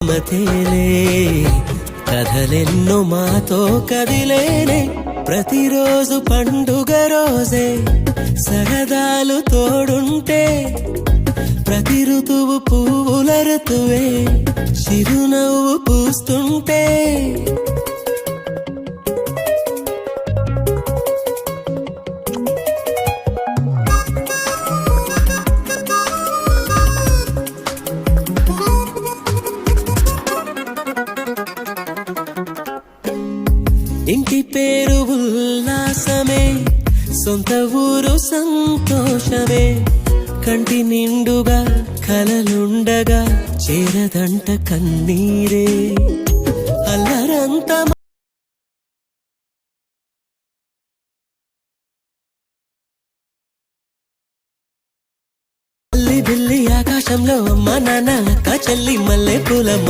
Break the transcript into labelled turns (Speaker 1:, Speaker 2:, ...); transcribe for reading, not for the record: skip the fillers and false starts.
Speaker 1: మతేలే కథలెన్నో మాతో కదిలేనే ప్రతిరోజు పండుగ రోజే సరదాలు తోడుంటే ప్రతి ఋతువు పువ్వుల ఋతువే చిరునవ్వు పూస్తుంటే ఇంటి పేరు ఉల్లాసమే సొంత ఊరు సంతోషమే కంటి నిండుగా కలలుండగా చేరదంట కన్నీరే అల్లరంతా బిల్లి ఆకాశంలో అమ్మ నాన్న అక్క చెల్లి మల్లె పూలమ్మ